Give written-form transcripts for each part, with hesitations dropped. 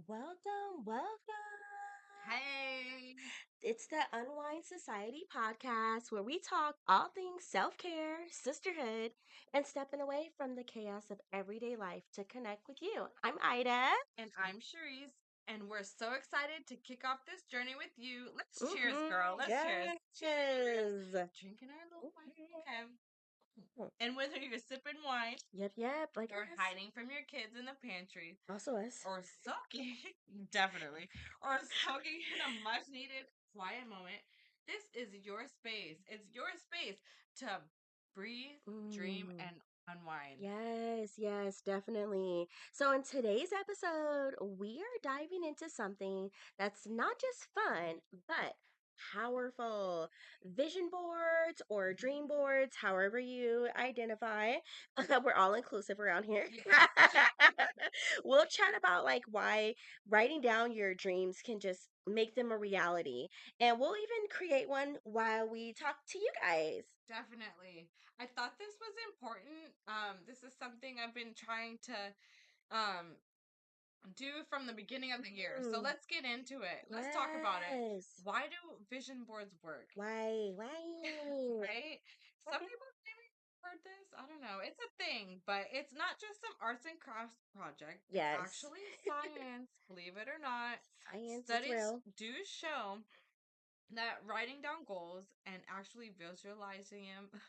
Welcome, welcome. Hey. It's the Unwind Society podcast where we talk all things self care, sisterhood, and stepping away from the chaos of everyday life to connect with you. I'm Ida. And I'm Cherise, and we're so excited to kick off this journey with you. Let's cheers, girl. Mm-hmm. Let's cheers. Yes. Drinking our little wine. Mhm. Okay. And whether you're sipping wine Yep. Like or us. hiding from your kids in the pantry Also us. or soaking, definitely, or soaking in a much needed quiet moment, this is your space. It's your space to breathe, dream, Mm. and unwind. Yes, definitely. So, in today's episode, we are diving into something that's not just fun, but powerful vision boards or dream boards, however you identify. We're all inclusive around here. Yes. We'll chat about like why writing down your dreams can just make them a reality. And we'll even create one while we talk to you guys. Definitely. I thought this was important. This is something I've been trying to um do from the beginning of the year. So Mm, let's get into it. Let's talk about it. yes. Why do vision boards work? Why? Why? Right? Some people maybe heard this. I don't know. It's a thing, but it's not just some arts and crafts project. It's Yes. actually science, believe it or not. Science, it's Studies real. do show that writing down goals and actually visualizing them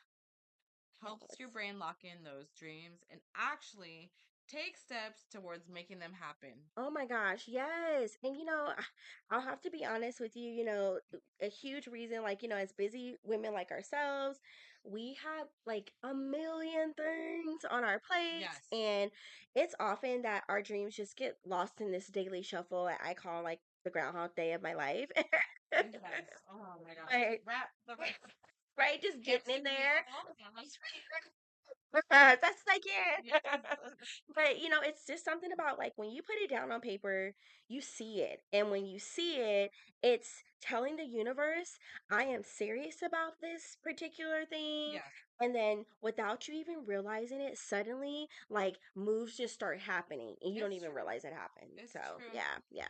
helps your Yes. brain lock in those dreams and actually take steps towards making them happen. Oh my gosh, yes. And I'll have to be honest with you, a huge reason, like, as busy women like ourselves, we have like a million things on our plates. Yes. And it's often that our dreams just get lost in this daily shuffle that I call like the Groundhog Day of my life. Yes. Oh my gosh. Right. Rat the Right, just getting in Gypsy there. people. That's like Yes. it. But it's just something about like when you put it down on paper, you see it. And when you see it, it's telling the universe, I am serious about this particular thing. Yes. And then without you even realizing it, suddenly like moves just start happening and you don't It's even true. realize it happened. It's So true. yeah.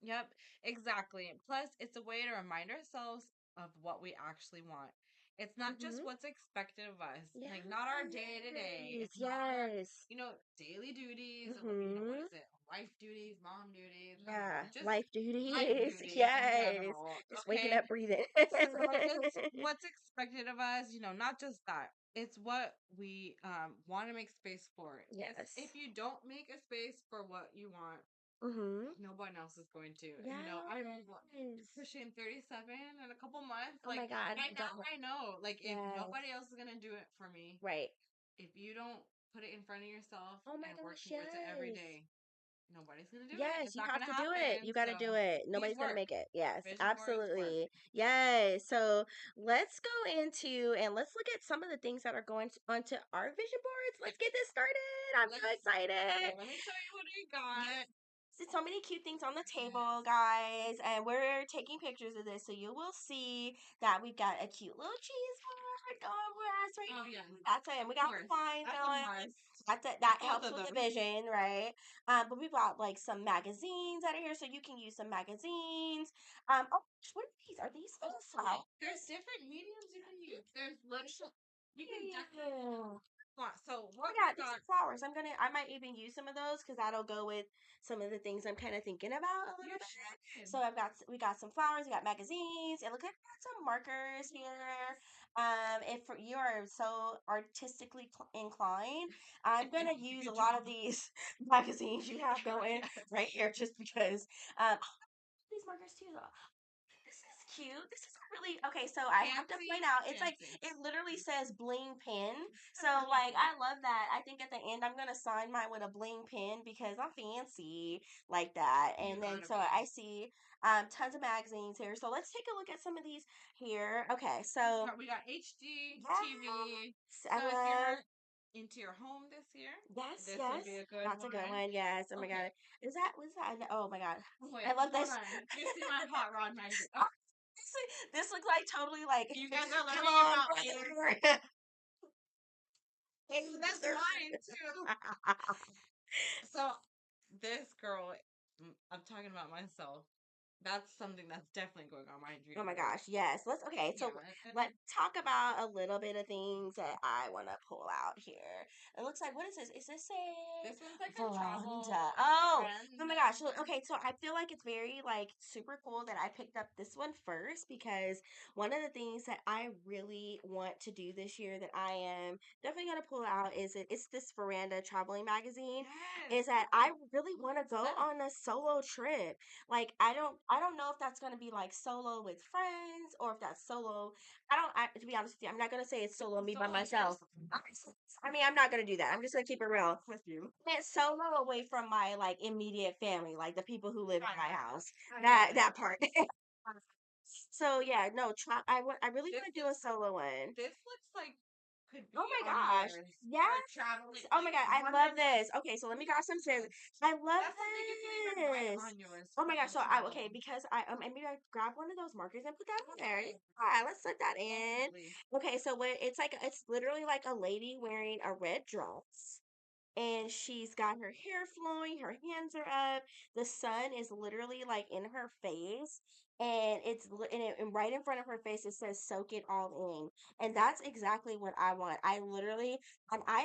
Yep, exactly. Plus, it's a way to remind ourselves of what we actually want. It's not just Mm-hmm. what's expected of us, Yes. like not our day to day. It's not our, Yes. daily duties. What Mm-hmm. is it? Wife duties, mom duties. I don't know. Yeah. Just Life life duties. duties in Yes. general. Just waking Okay. up, breathing. So it's what's expected of us. Not just that. It's what we want to make space for. It's if Yes. you don't make a space for what you want, Mm-hmm. no one else is going to. I'm Yes. pushing 37 in a couple months. Oh my God. I know. Like, if Yes. nobody else is going to do it for me, Right. if you don't put it in front of yourself Oh my and work gosh, towards it every yes. day, nobody's going to do it. Yes, It's you not have going to to do it. happen. You got to So, do it. these Nobody's going to work. make it. Yes, Vision boards work. absolutely. Yes. So let's go into and let's look at some of the things that are going onto our vision boards. Let's get this started. I'm so Okay, excited. let me show you what we Yes. got. So many cute things on the table, guys, and we're taking pictures of this, so you will see that we've got a cute little cheese board going for us right Oh, here. yeah. That's it. And we Of got course. wine That's a going. must. That Both helps of with the them. vision, right? But we've got like some magazines out of here, so you can use some magazines. Oh, what are these? Are these flowers? There's different mediums you can use. There's little. You can definitely. Yeah. So Oh what my we God, these got? are flowers. I might even use some of those because that'll go with some of the things I'm kind of thinking about a little You bit. should. So we got some flowers, we got magazines, and look at some markers here. If you are so artistically inclined, I'm gonna You use a could lot of draw. these magazines you have going Yes. right here just because. These markers too, though. This is cute. This is really okay. So I have to point Fancy, out, it's like fancy. it literally says bling pin. So like I love that. I think at the end I'm gonna sign mine with a bling pin because I'm fancy like that. You And then gotta so be. I see tons of magazines here. So let's take a look at some of these here. Okay, Let's so start. We got HD TV. yes, I So if love you're into your home this year, yes, this would be yes. a good That's a good one. one. Yes. Oh my Okay. god. Was that? Oh my god. I Wait, love hold this. on. You see my hot rod magazine? Oh, This looks like totally like you guys are come learning on, about me. brother. That's mine too. So this girl I'm talking about myself. That's something that's definitely going on my Oh dream my board. gosh, yes. Let's okay, Yeah, so let's talk about a little bit of things that I want to pull out here. It looks like what is this? Is this a this one's like a veranda? travel Oh, oh my gosh. friend. Okay, so I feel like it's very like super cool that I picked up this one first because one of the things that I really want to do this year that I am definitely gonna pull out is it's this veranda traveling magazine. Yes. Is that I really want to go That, on a solo trip. Like I don't know if that's gonna be like solo with friends or if that's solo. To be honest with you, I'm not gonna say it's solo me by solo myself. yourself I mean, I'm not gonna do that. I'm just gonna keep it real. with you. It's solo away from my like immediate family, like the people who live in my house. I get That it. part. So yeah, no, I really This want to do a solo one. this looks like could Oh be my on gosh. yours for Yes. traveling. Oh my Like God. I love wonderland. this. Okay, so let me grab some scissors. I love That's something you can even write this. on yours Oh for my gosh. So I okay, traveling. because I maybe I grab one of those markers and put that on there. Yeah, let's put that in. Definitely. Okay, so what it's like it's literally like a lady wearing a red dress and she's got her hair flowing, her hands are up. The sun is literally like in her face, and and right in front of her face it says "soak it all in," and that's exactly what I want. I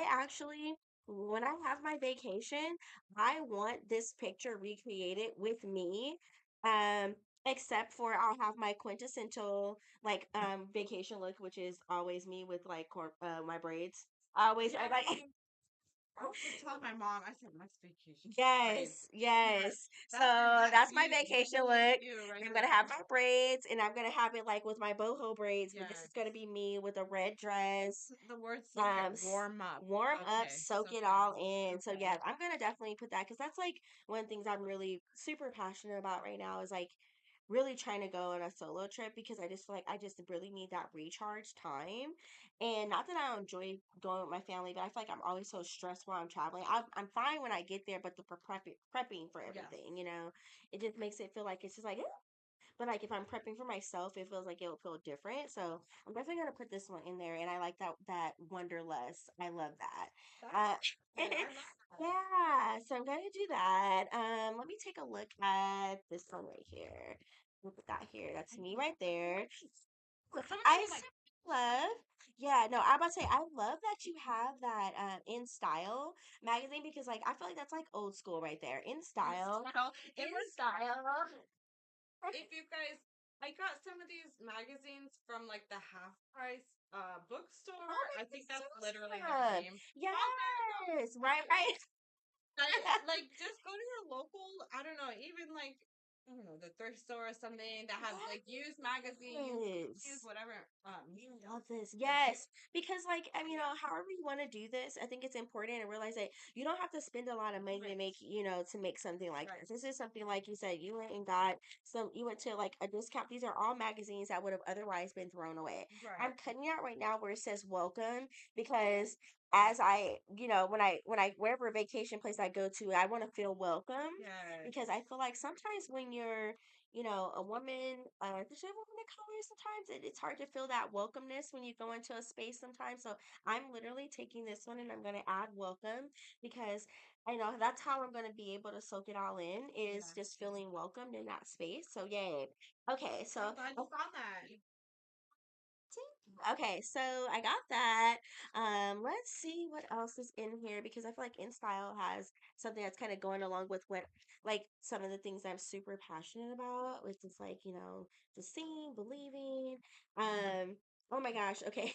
actually. When I have my vacation, I want this picture recreated with me. Um, except for I'll have my quintessential like vacation look, which is always me with like my braids. I like I was telling my mom, I said, next vacation, braids. Yes, Because yes. So that's that's my you. vacation That's look. you right I'm gonna have there. my braids and I'm gonna have it like with my boho braids, but this is Yes. gonna be me with a red dress. The word soak it, S- warm up. warm up, Okay, soak soak it it. all in. So Okay. yeah, I'm gonna definitely put that because that's like one of the things I'm really super passionate about right now is like really trying to go on a solo trip because I just feel like I just really need that recharge time. And not that I don't enjoy going with my family, but I feel like I'm always so stressed while I'm traveling. I'm fine when I get there, but the prepping for Yes. everything, it just makes it feel like it's just like, "Eh." But like if I'm prepping for myself, it feels like it'll feel different. So I'm definitely gonna put this one in there, and I like that wanderlust. I love that. That's Uh, good. I love that. yeah, so I'm gonna do that. Let me take a look at this one right here. Look at that here. That's me right there. Some of I you like love, yeah, no, I'm about to say, I love that you have that In Style magazine because, like, I feel like that's like old school right there. In Style, style. In It was Style. if you guys I got some of these magazines from like the half price bookstore. Oh, I that's think that's so literally the awesome. name. Hot Yes, right, right. like just go to your local, I don't know, even like I don't know, the thrift store or something that has like used magazines, used Yes. whatever. I love this. Yes. Because like however you want to do this, I think it's important to realize that you don't have to spend a lot of money to Right, to make something like right, this. This is something like you said, you went and got you went to like a discount. These are all magazines that would have otherwise been thrown away. right. I'm cutting out right now where it says welcome because as I, when I wherever vacation place I go to, I want to feel welcome Yes. because I feel like sometimes when you're a woman, especially a woman of color, sometimes it's hard to feel that welcomeness when you go into a space sometimes. So I'm literally taking this one and I'm going to add welcome because I know that's how I'm going to be able to soak it all in is Yes. just feeling welcomed in that space. So yay. Okay, I'm so glad you found that. okay, so I got that. Let's see what else is in here because I feel like InStyle has something that's kind of going along with what like some of the things I'm super passionate about, which is like, the seeing, believing. Oh my gosh, okay.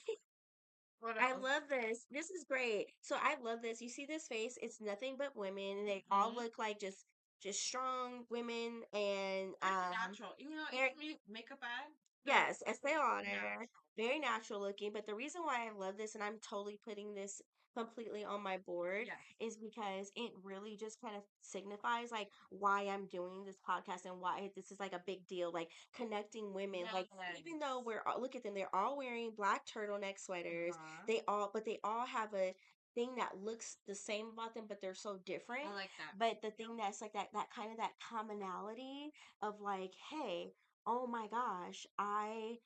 What I else? love this. This is great. So I love this. You see this face? It's nothing but women, and they all Mm-hmm. look like just strong women and Very natural. very Even makeup ad, they're yes, Estee Lauder, natural. very natural looking. But the reason why I love this, and I'm totally putting this completely on my board, Yes. is because it really just kind of signifies like why I'm doing this podcast and why this is like a big deal, like connecting women. Like even though Yes. look at them, they're all wearing black turtleneck sweaters. Uh-huh. They all have a thing that looks the same about them, but they're so different. I like that. But the thing that's like that kind of that commonality of like, hey, oh my gosh, I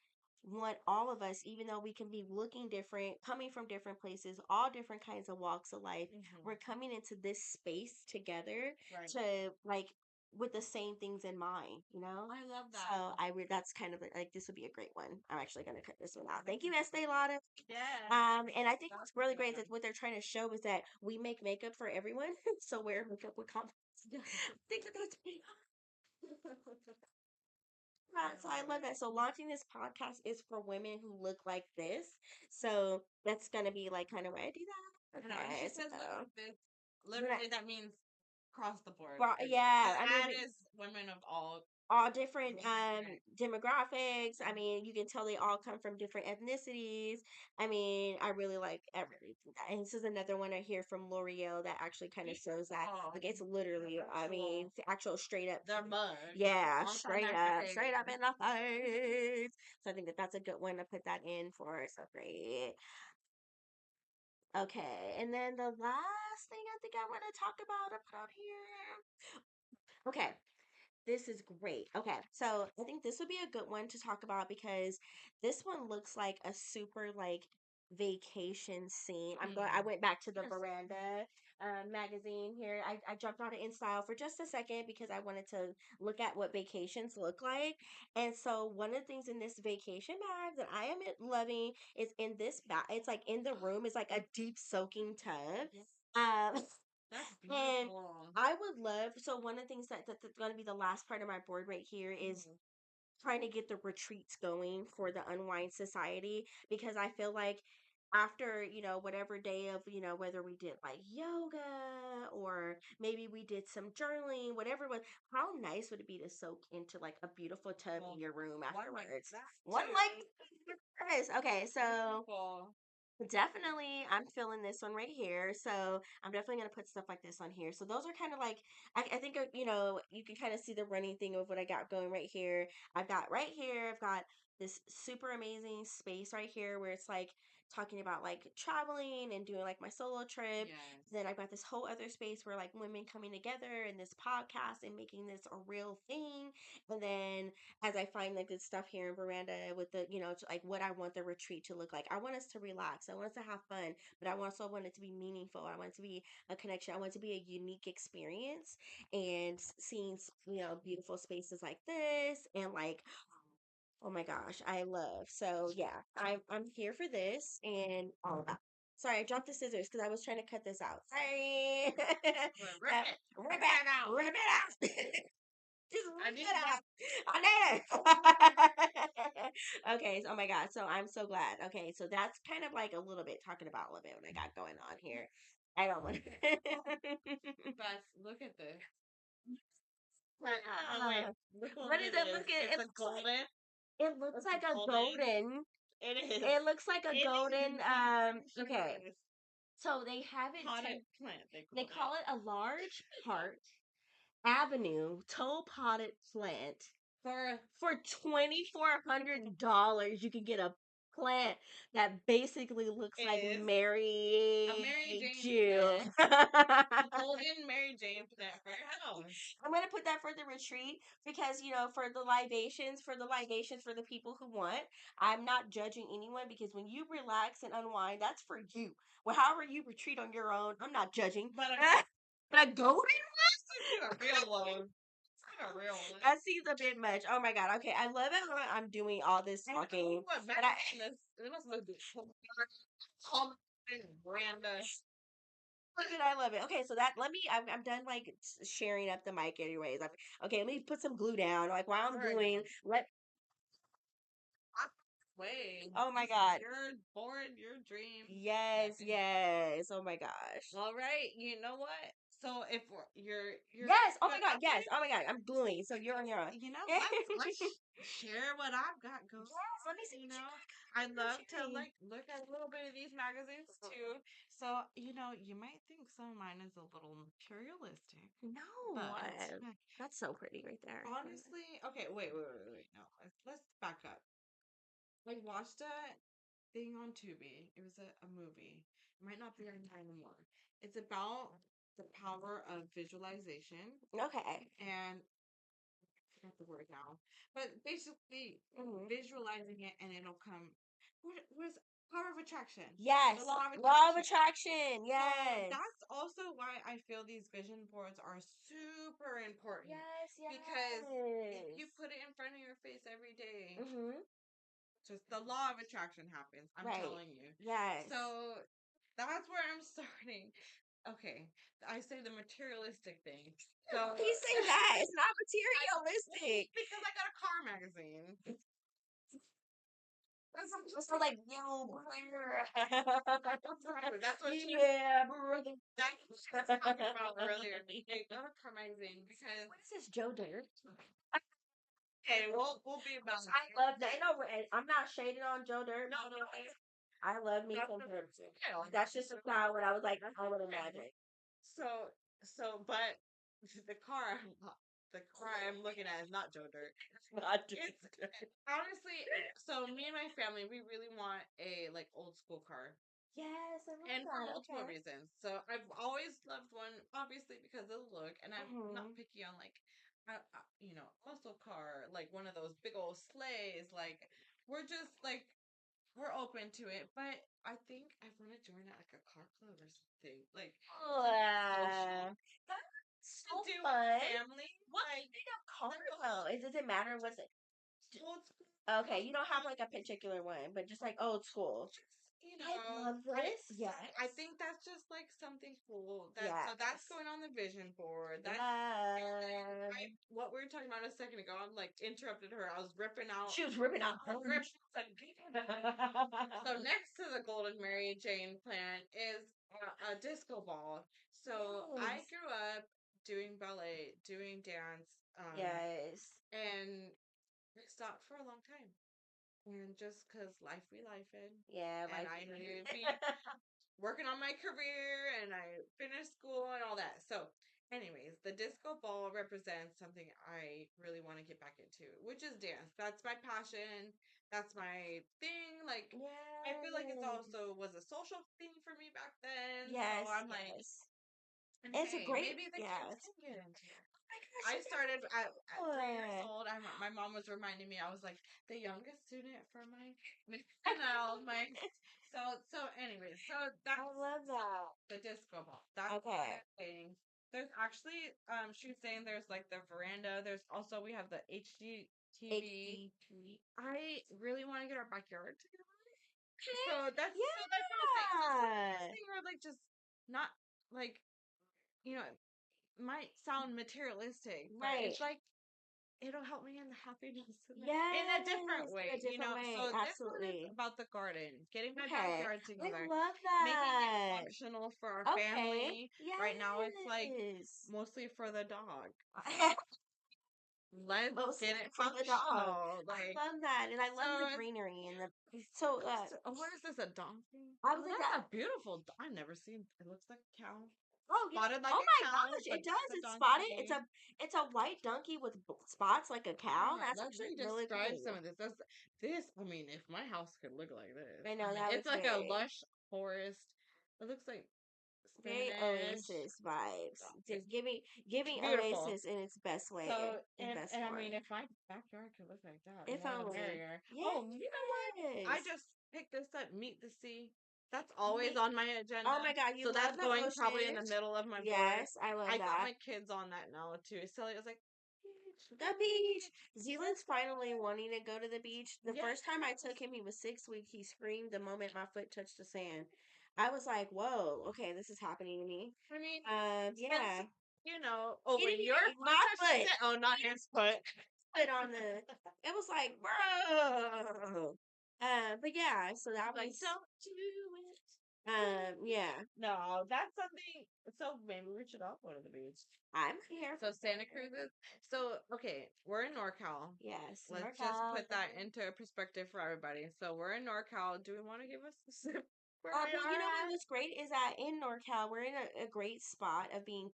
want all of us, even though we can be looking different, coming from different places, all different kinds of walks of life, Mm-hmm. we're coming into this space together Right. to like with the same things in mind, you know? I love that. So that's kind of like this would be a great one. I'm actually gonna cut this one out. Thank you, Estee Lauder. Yes. And I think what's really great is that what they're trying to show is that we make makeup for everyone. So wear makeup with confidence. I think that that's pretty right. So I love that. So launching this podcast is for women who look like this. So that's gonna be like kind of why I do that. I know. And she Okay. says, look So like this. Literally, that means across the board. yeah, The I mean ad is women of all different right. demographics. I mean, you can tell they all come from different ethnicities. I mean, I really think that. And this is another one I hear from L'Oreal that actually kind of shows that. Oh, Like it's literally, I mean, it's actual straight up. they're mud. Yeah, All straight time up, face. straight up in the face. So I think that that's a good one to put that in for. So great. Okay, and then the last thing I think I want to talk about here. Okay, this is great. Okay, so I think this would be a good one to talk about because this one looks like a super like vacation scene. I went back to the veranda magazine here. I jumped on it in style for just a second because I wanted to look at what vacations look like. And so one of the things in this vacation bag that I am loving is in this bag. It's like in the room is like a deep soaking tub. Um, That's and beautiful. I would love, so one of the things that's going to be the last part of my board right here is trying to get the retreats going for the Unwind Society because I feel like after, whatever day of, whether we did like yoga or maybe we did some journaling, whatever it was, how nice would it be to soak into like a beautiful tub in your room afterwards? One like this. Okay, so Beautiful. definitely, I'm feeling this one right here. So I'm definitely going to put stuff like this on here. So those are kind of like, I think, you can kind of see the running thing of what I got going right here. I've got this super amazing space right here where it's like talking about like traveling and doing like my solo trip. Yes. Then I've got this whole other space where like women coming together and this podcast and making this a real thing. And then as I find like good stuff here in veranda with the, like what I want the retreat to look like. I want us to relax. I want us to have fun, but I also want it to be meaningful. I want it to be a connection. I want it to be a unique experience and seeing, beautiful spaces like this and like, oh my gosh, I love. So yeah, I'm here for this and all of that. Sorry, I dropped the scissors because I was trying to cut this out. Sorry. Rip it out. Rip it out. Just I rip need it that. out. I did it. Okay, so, oh my God. So I'm so glad. Okay, so that's kind of like a little bit talking about a little bit what I got going on here. I don't want Beth, look at this. Oh, wait. Ah, Look what what is it it? is. Look at It's it. a golden. It looks It's like a a golden. golden. It is. It looks like a It golden. is. Okay. It is. So they have it. Potted plant, They call call it a large heart avenue toe potted plant. For $2,400, you can get a plant that basically looks like It is a Mary Mary Jane Jill. plant. A golden Mary Jane plant for your house. I'm gonna put that for the retreat because for the libations for the people who want. I'm not judging anyone because when you relax and unwind, that's for you. Well, however you retreat on your own, I'm not judging. But But a golden a real one. A real one. that seems a bit much. Oh my God. Okay, I love it when I'm doing all this talking. What But I it must look good. Branda. love it. I love it. Okay, so that let me. I'm done like sharing up the mic. Anyways, okay. Let me put some glue down. Like while I'm doing, let. Wait. Oh my God. You're bored, your dream. Yes, yes. Oh my gosh. All right. You know what? So if you're Yes. Oh my God. Yes. Oh my God. I'm gluing. So you're on your own. you know, let's share what I've got going. Yes. Let me see. You know, I love to Sharing. like look at a little bit of these magazines too. So you might think some of mine is a little materialistic, No, but that's so pretty right there. honestly, okay, wait. No, let's back up. I watched a thing on Tubi. It was a movie. It might not be on time anymore. It's about the power of visualization, Okay. and I forgot the word now. But basically Mhm. visualizing it and it'll come. What is power of attraction? Yes. The law of Law of attraction. attraction. So Yes. that's also why why I feel these vision boards are super important. Yes, Because if you yes. put it in front of your face every day, Mm-hmm. just the law of attraction happens. I'm Right. telling you. Yes. So that's where I'm starting. Okay, I say the materialistic thing. So You say that. It's not materialistic. because I got a car magazine. So like, yo, brother. That's what she Yeah, brother. that's talking about earlier. Like, got a car magazine because What is this, Joe Dirt? okay, we'll be about. I love that. No, I'm not shading on Joe Dirt. No, no. I love me some Dirt. That's just a style what I was like, I would imagine. But the car, the car I'm looking at is not Joe Dirt. It's not Joe It's Dirt. honestly, so me and my family, we really want a like old school car. Yes, I love And for that. multiple Okay. reasons. So I've always loved one, obviously because of the look, and I'm not Mm-hmm. picky on like, muscle car, like one of those big old sleighs. Like we're just like we're open to it, but I think I want to join like a car club or something, like something social That's to so do with fun. family. What Like kind of car though? Does it matter what's it? old school. Okay, you don't have like a particular one, but just like old school. You I know, love this. Yes. I think that's just like something cool. So that's Yes. going on the vision board. That's Yes. what we were talking about a second ago. I'm like interrupted her. I was ripping out. She was ripping out her. So next to the Golden Mary Jane plant is a disco ball. So I Yes. grew up doing ballet, doing dance, Yes. and I stopped for a long time. And just because life be life Yeah, and like I needed to be working on my career and I finished school and all that. So, anyways, the disco ball represents something I really want to get back into, which is dance. That's my passion. That's my thing. Like, I feel like it's yes. also was a social thing for me back then. So Yes, I'm like, yes. and It's a hey, great maybe the kids yes. can get into it. Oh my gosh, I you started at 3 years got old. My mom was reminding me. I was like the youngest student for my canal. So I that's love that. the disco ball. That's what Okay. I'm saying. There's actually she's saying there's like the veranda. There's also we have the HD TV. HD. I really want to get our backyard together. Okay. So that's what I'm saying. So it's like this Yeah. thing where like just not like you know it might sound materialistic, but Right. it's like it'll help me in the happiness in a different Yes. In a way, different way. So this one is Absolutely. about the garden, getting my Okay. backyard I together, love making it that. functional for our Okay. family. Right now, it's like Yes. mostly for the dog. Let's Mostly get it for the dog. functional. I Like love that. And I so. love the greenery and the so What is this? A donkey? I Oh, was like that's that. a beautiful. I've never seen. It looks like a cow, Oh yeah. spotted like Oh a my cow, gosh, but it does. it's a It's spotted. It's donkey. a white donkey with spots like a cow. Yeah, That's let actually me really describe some cool. of this. This. I mean, if my house could look like this, I I know mean, that it's was like a very lush forest. It looks like very spinach. Oasis vibes. It's Just giving beautiful. Oasis in its best way, So, in best and I form. mean, if my backyard could look like that, the If more the only. merrier. Oh, you know what? I Yes. just picked this up. Meet the Sea. That's always Me. on my agenda. Oh my God, you So that's love the going probably in ocean. the middle of my board. Yes, I love I got that. my kids on that now too. So it was like, The beach. Zealand's finally wanting to go to the beach. The yeah. first time I took him, he was 6 weeks. He screamed the moment my foot touched the sand. I was like, "Whoa, okay, this is happening to me." I mean, Yeah. oh, He when didn't your even foot my touched the foot sand, oh, not his foot. put on the. It was like, bro. But yeah, so that Like, was. don't do it. Yeah, No, that's something. So maybe we should all go to the beach. I'm here. So Santa Cruz is. So okay, we're in NorCal. Yes, Let's just NorCal. put that into perspective for everybody. So we're in NorCal. Do we want to give us where we Well, you are know what at? was great is that in NorCal we're in a great spot of being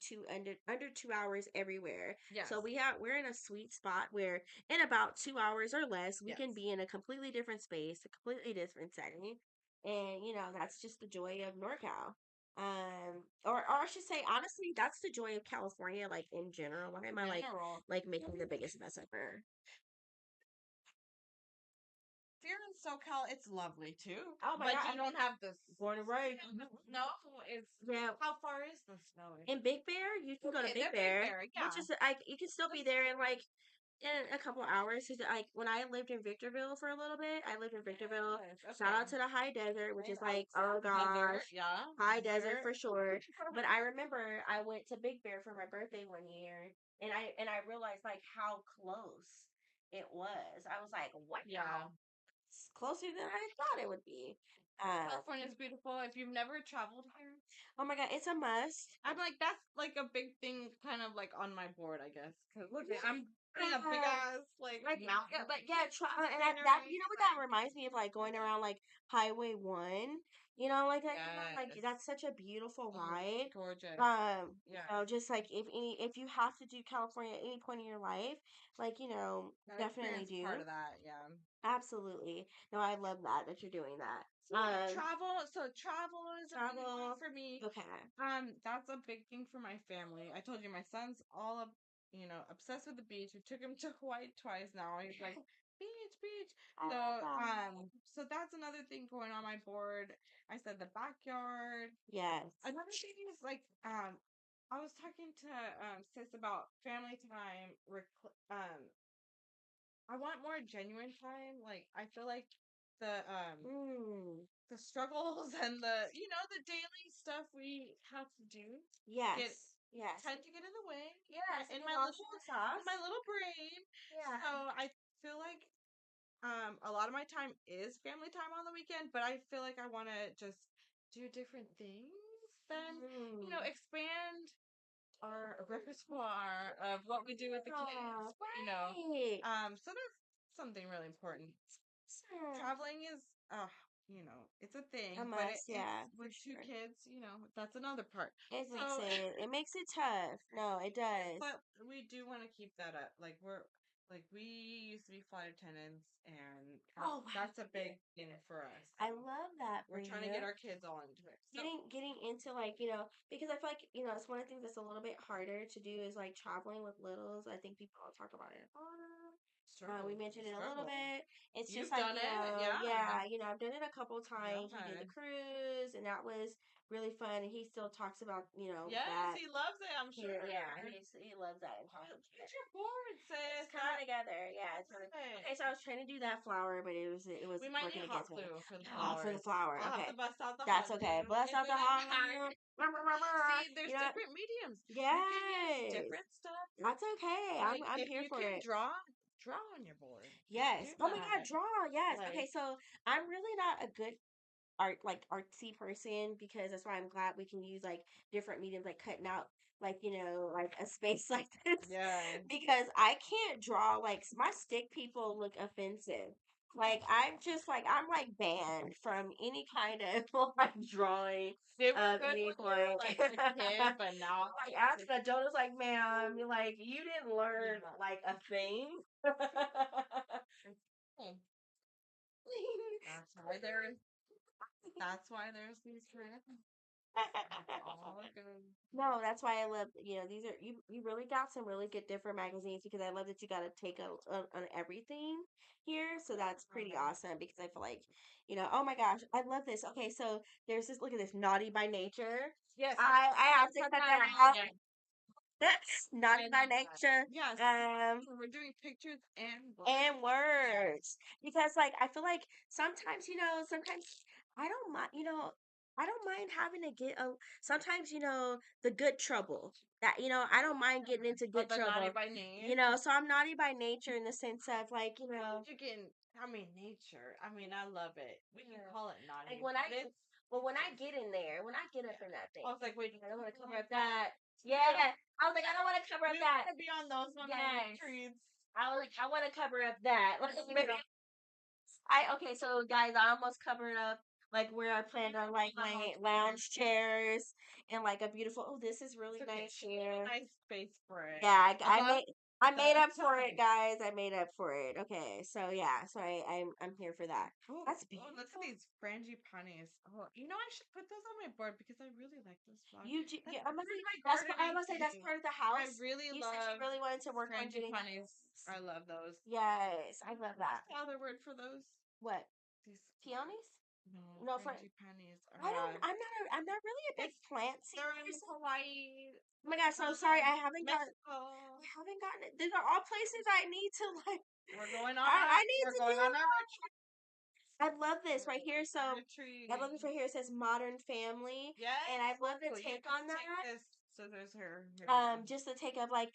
under 2 hours everywhere. Yes. So we're in a sweet spot where in about 2 hours or less we Yes. can be in a completely different space, a completely different setting, and that's just the joy of NorCal. Or I should say honestly, that's the joy of California, like in general. Why am I General. like making the biggest mess ever? If you're in SoCal, it's lovely too. Oh my But God. you don't have the Born and raised. snow. It's Yeah. how far is the snow? In Big Bear, you can go to Okay, the Big Big Bear, Bear, which yeah. is like you can still be there in like in a couple of hours. 'Cause, like when I lived in Victorville for a little bit, I lived in Victorville. Yes, Shout out okay. to the high desert, which is like, Desert, oh gosh, yeah, high desert desert. for sure. But I remember I went to Big Bear for my birthday one year, and I realized like how close it was. I was like, Yeah. wow, it's closer than I thought it would be. Um, California is beautiful. If you've never traveled here, oh my God, it's a must. I'm like that's like a big thing, kind of like on my board, I guess. Cause look, I'm putting a big Yeah. ass like Like, mountain. yeah, but yeah, and that you know what that reminds me of, like going around like Highway 1, you know, like Yes. that's such a beautiful Oh, ride. gorgeous. You Yeah. know, just like if you have to do California at any point in your life, like That definitely experience part do. of that, yeah. Absolutely. No, I love that you're doing that. Travel is a big one Travel. for me. Okay. That's a big thing for my family. I told you my son's all up, obsessed with the beach. We took him to Hawaii twice now. He's like, beach, beach. I So, love that. so that's another thing going on my board. I said the backyard. Yes. Another thing is like, I was talking to sis about family time. I want more genuine time. Like I feel like the um Mm. the struggles and the daily stuff we have to do get Yes. Yes. tend to get in the way Yes. It in get my lost little in the sauce. brain. Yeah. So I feel like a lot of my time is family time on the weekend, but I feel like I want to just do different things than Mm. expand our repertoire of what we do with the Oh, kids. right. So that's something really important. Awesome. Traveling is it's a A thing, but must, it's yeah, for with two sure. kids, that's another part. It makes So it makes it tough. No, it does. but we do want to keep that up. We used to be flight attendants, and Oh wow. that's a big thing for us. I love that for We're trying to you. get our kids all into it. So Getting into like, because I feel like, it's one of the things that's a little bit harder to do is like traveling with littles. I think people don't talk about it. We mentioned it a little struggle. bit. It's just You've like, done it, yeah. yeah, I've done it a couple times. We did the Yeah. cruise and that was really fun. And he still talks about, Yes, that. he loves it, I'm sure. Yeah, he loves that and talks. Get your board, It's sis. coming together. Yeah, it's coming. Okay, so I was trying to do that flower, but it was We might working need hot against me. glue for the For the flowers. flower. I'll have Okay, to bust out the that's hot okay. glue Bless and out put the it heart. back. See, there's different mediums. You can use Yes, different stuff. that's okay. I'm Like I'm if here you for can it. draw on your board. Do Yes. Oh my God, that. draw. Yes. Okay, Like so I'm really not a good artsy person because that's why I'm glad we can use like different mediums like cutting out like like a space like this yeah. because I can't draw like my stick people look offensive. Like I'm like banned from any kind of like drawing It was of good any when you were point. like a kid, but now Like after the Jonah's like, ma'am, you're like you didn't learn like a thing. Hmm, that's why there that's why there's these trends. All good. No, that's why I love, these are you really got some really good different magazines because I love that you got to take on everything here. So that's pretty awesome because I feel like, oh my gosh, I love this. Okay, so there's this look at this Naughty by Nature. Yes, I have to cut cut that that out. out. Yeah. That's Naughty I by love that. Nature. Yes. Um So we're doing pictures and and yes. words because like I feel like sometimes sometimes I don't mind I don't mind having to get a sometimes the good trouble that I don't mind getting into Oh, good the naughty trouble, by name. so I'm naughty by nature in the sense of like You can, I mean, nature. I mean, I love it. We can call it like naughty, when but it's. when I get in there when I get up in that thing I was like, wait, I don't want to cover up that I was like I don't want to cover up we that want to be on those when yes treats. I was like I want to cover up that I okay, so guys, I almost covered up like where I planned on like my lounge chairs and like a beautiful. Oh, this is really It's okay. nice here. Nice space for it. Yeah, Above I made the up for it, guys. I made up for it. Okay, so yeah, so I'm here for that. Oh, That's look at beautiful. these frangipanis. Oh, I should put those on my board because I really like those flowers. You do, That's yeah, I must say part of my I gardening must say that's thing. part of the I house. really You said you love really wanted to work on getting. frangipanis. I love those. Yes, I love that. What's the other word for those? What? these Peonies? no No, for frangipanis I don't. are I'm not really a big it's plant they're in person. Hawaii, Oh my gosh, so sorry. Mexico. I haven't gotten it. These are all places I need to like. I need We're to going do. on our I love this right here. So I love retreat. this right here. It says Modern Family, Yes. and I love the So you take can on take that. this. So there's her. Here we go. Just the take of like,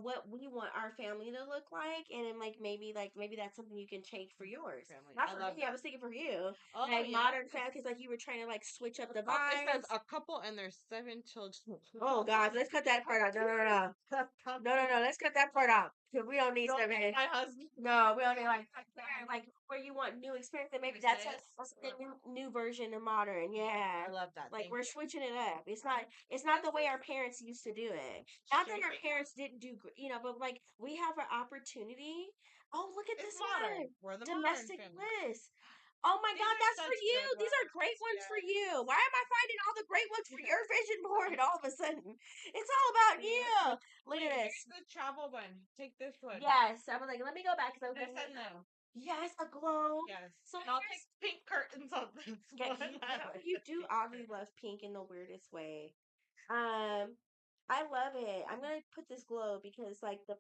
what we want our family to look like, and then like maybe that's something you can take for yours. Family. Not I for love me. I that. was thinking for you, Oh like yeah. Modern Family, because like you were trying to like switch up the Oh, it says vibes. a couple and there's 7 children. Oh God, let's cut that part out. No, no, no, no, no, no, no. Let's cut that part out. 'Cause we don't need Don't seven. my husband. No, we don't need like where you want new experience. And maybe that's a new version of modern. Yeah, I love that. like Thank we're you. switching it up. It's not the way our parents used to do it. Not that our parents didn't do, but like we have an opportunity. Oh, look at It's this modern. one. We're the modern Domestic family. bliss. Oh my These God, are that's for such you. good These are great ones. ones for Yes. you. Why am I finding all the great ones for your vision board all of a sudden? It's all about Here. you. Look Wait, at here's this. the travel one. Take this one. Yes, I was like, let me go back because I was This like, and them. yes, a globe. Yes. So And I'll take pink curtains on this yeah, one. you do oddly love pink in the weirdest way. Um, I love it. I'm gonna put this globe because like the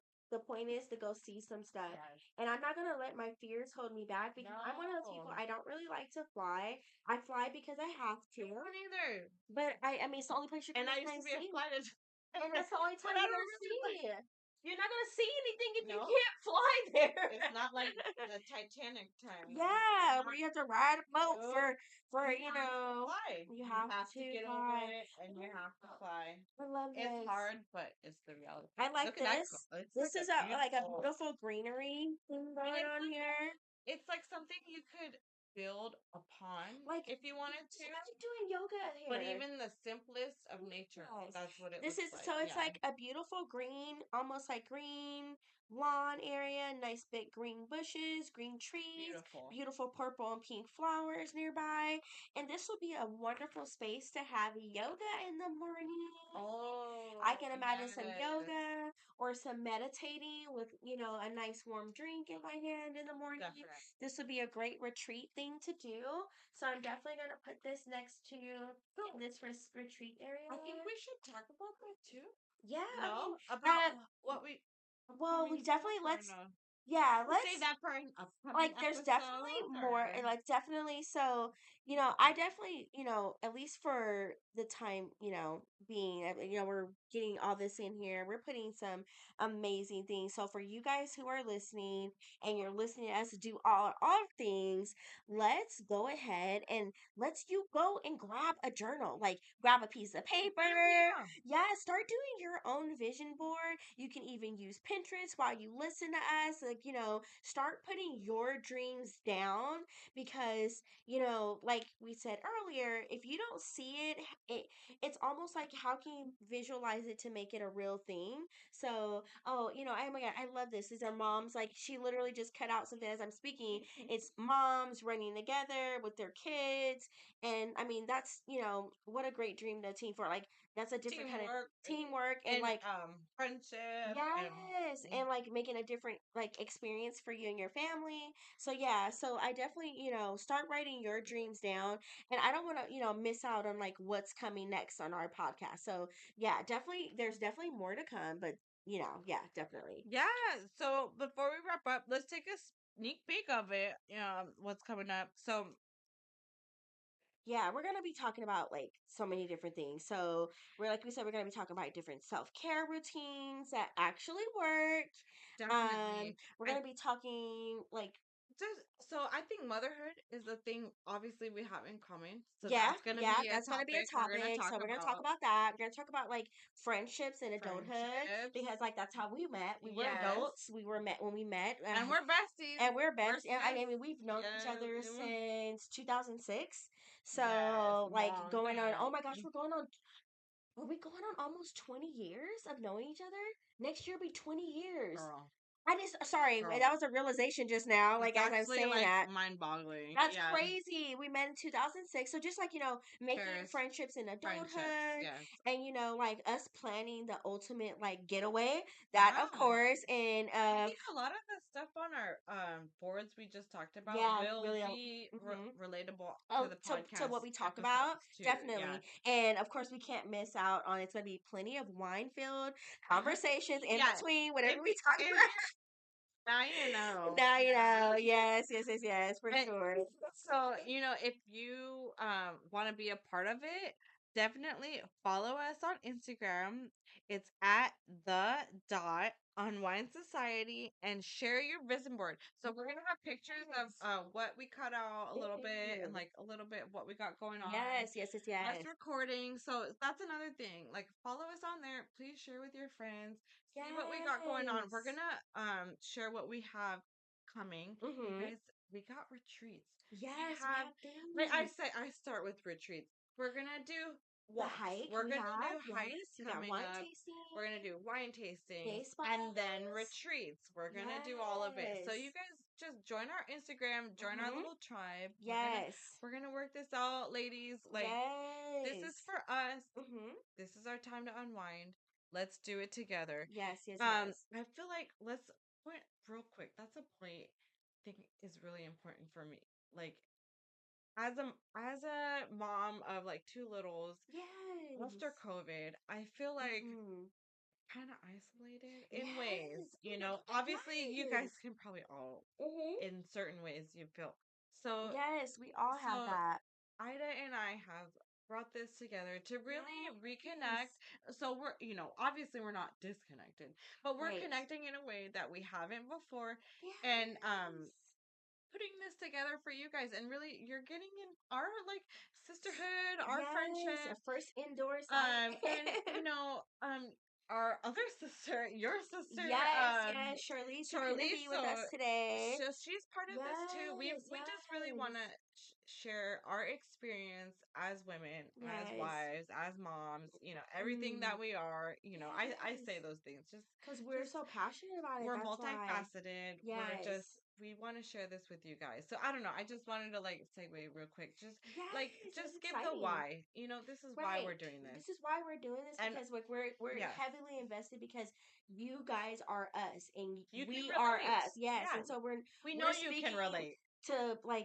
point is to go see some stuff. Yes. And I'm not gonna let my fears hold me back because I'm one of those people No. I don't really like to fly. I fly because I have to. Me neither. But I mean it's the only place you're And gonna I used kind to of be a see. flight attendant. And that's the only But time I you're don't gonna really like. see. You're not gonna see anything if you No, can't fly there. it's not like the Titanic time. Yeah, where you have to ride a boat No, for you have to fly. you You have have to to get over fly. it, and you have to fly. I love It's this. hard, but it's the reality. I like Look at that. this. It's This like is a a beautiful. beautiful greenery thing And going on here. it's like something you could build upon Like if you wanted just to. imagine doing yoga But here. even the simplest of nature, Yes. that's what it This looks is like. so it's Yeah, like a beautiful green, almost like green lawn area, nice big green bushes, green trees, beautiful. beautiful purple and pink flowers nearby. And this will be a wonderful space to have yoga in the morning. I Oh, can imagine some yes, yoga or some meditating with, a nice warm drink in my hand in the morning. definitely. This would be a great retreat thing to do. So I'm definitely going to put this next to this retreat area. I think we should talk about that too. Yeah, I No, mean, about what we well, upcoming we stuff definitely or no? yeah, We'll save let's that for an upcoming like there's definitely episode more or like definitely so I definitely at least for the time being we're getting all this in here, we're putting some amazing things. So for you guys who are listening and you're listening to us do all things, let's go ahead and let's you go and grab a journal, like grab a piece of paper. yeah. Yeah, start doing your own vision board. You can even use Pinterest while you listen to us. Like, start putting your dreams down because, like we said earlier, if you don't see it's almost like how can you visualize it to make it a real thing? So, oh my God, I love this. These are moms. Like, she literally just cut out something as I'm speaking. It's moms running together with their kids. And I mean, that's, what a great dream to team for. Like, that's a different kind of Teamwork teamwork and and like friendship yes, and like making a different like experience for you and your family. So yeah, so I definitely, start writing your dreams down, and I don't want to, miss out on like what's coming next on our podcast. So yeah, definitely there's definitely more to come, but yeah, definitely. yeah. So before we wrap up, let's take a sneak peek of it. What's coming up. So Yeah, we're gonna be talking about like so many different things. So we're like we said, we're gonna be talking about different self-care routines that actually work. definitely, We're I gonna be talking like just so I think motherhood is the thing. Obviously, we have in common. So yeah, that's gonna yeah, be a that's gonna be a topic we're gonna topic. talk So we're gonna talk about about that. We're gonna talk about like friendships and adulthood friendships. because like that's how we met. We were Yes, adults. We were met when we met, and we're besties. and we're We're best. And I sis. mean, we've known each Yes, other since 2006. yes, So like long going on. Oh my gosh, time, we're going on. Are we going on almost 20 years of knowing each other? Next year will be 20 years. girl. I just sorry, Girl, that was a realization just now, it's like, as I was actually saying like that. mind-boggling. That's Yeah. crazy. We met in 2006. So just like, making Cherish friendships in friendships. adulthood Yes. and, like us planning the ultimate like getaway, that of Yeah. course. And I think a lot of the stuff on our boards we just talked about yeah, will really be mm-hmm. relatable to Oh, the to what podcast we talk about, episodes too. Yeah. definitely. And of course we can't miss out on, it's gonna be plenty of wine filled conversations in Yeah. between If whatever we you talk if about. you're now you know. Now you know. Yes, yes, yes, yes, for And sure. so, if you want to be a part of it, definitely follow us on Instagram. It's at the dot Unwind Society and share your vision board. So we're gonna have pictures of Yes. what we cut out a little bit and Mm. like a little bit of what we got going on. Yes, yes, yes, Us yes. recording. So that's another thing. Like follow us on there. Please share with your friends. See what we got going on. We're Yes. gonna share what we have coming. You Mm-hmm. guys, we got retreats. We Yes, we have, have like I things. say, I start with retreats. We're gonna do The walks. hike We're we gonna have, do hikes yes. We got coming wine up. We're gonna tasting, do wine tastings day and then spas. retreats. We're gonna do all of it. So you Yes. guys just join our Instagram, join our Mm-hmm. little tribe. We're gonna Yes. we're gonna work this out, ladies. Like this is Yes. for us. Mm-hmm. This is our time to unwind. Let's do it together. Yes, yes, yes. I feel like let's point real quick. That's a point I think is really important for me. Like as a mom of like two littles after Yes. COVID, I feel like Mm-hmm. kind of isolated in ways. Yes. Obviously you guys Yes. can probably all Mm-hmm. in certain ways you feel. So Yes, we all have so that. Ida and I have brought this together to really reconnect. Yes. So obviously we're not disconnected, but we're Right. connecting in a way that we haven't before. And Yes. putting this together for you guys and really you're getting in our like sisterhood, our Yes. A friendship. first indoors hike. And our other sister, your sister, Yes, yes. Charlize, who couldn't Charlie. be with us So today. she's part of this too. We Yes, we just really want to yes. share our experience as women, as Yes. wives, as moms. Everything that Mm, we are. I say yes. those things. Because we're Just so passionate about it. we're That's why. multifaceted. Yes. We want to share this with you guys. So I don't know. I just wanted to like segue real quick. Yes, it's Just give the exciting. why. This is why Right. we're doing this. This is why we're doing this, And because like we're yes, heavily invested because you guys are us and you can we are relate. us. Yes. Yeah, And so we're we know we're you can speaking relate.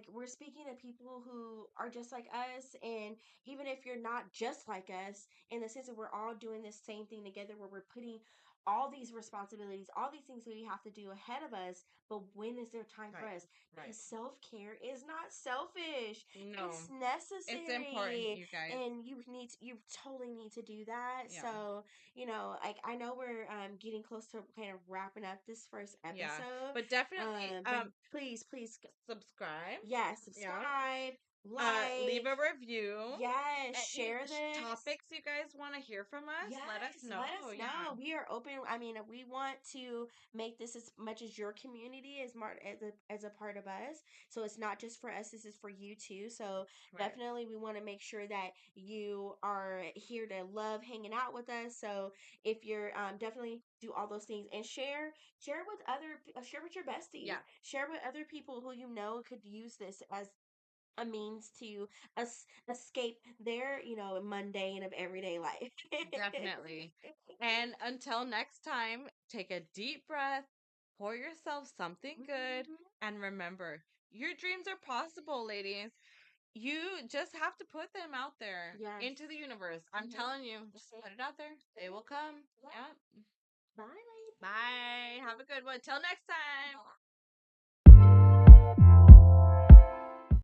we're speaking to people who are just like us, and even if you're not just like us, in the sense that we're all doing this same thing together, where we're putting all these responsibilities, all these things that we have to do ahead of us, but when is there time for Right. us? Right. Because self-care is not selfish, it's No, it's important, necessary, you guys. and you totally need to do that. Yeah. So like I know we're getting close to kind of wrapping up this first Yeah. episode, But definitely but please, subscribe. yeah, Yeah. subscribe, Leave like, a review. yes, And share this. topics you guys want to hear from us, let us Yes, let know. us Yeah. know. We are open. I mean, we want to make this as much as your community as mar as a part of us. So it's not just for us, this is for you too. So Right. definitely we want to make sure that you are here to love hanging out with us. So if you're definitely do all those things and share with share with your besties. Yeah. Share with other people who you know could use this as a means to escape their, mundane of everyday life. Definitely. And until next time, take a deep breath, pour yourself something good, Mhm. and remember, your dreams are possible, ladies. You just have to put them out there into the Yes. universe. I'm Mhm. telling you, just Mhm. put it out there. They will come. Yeah. Yeah. Bye, ladies. Bye. Have a good one. Till next time.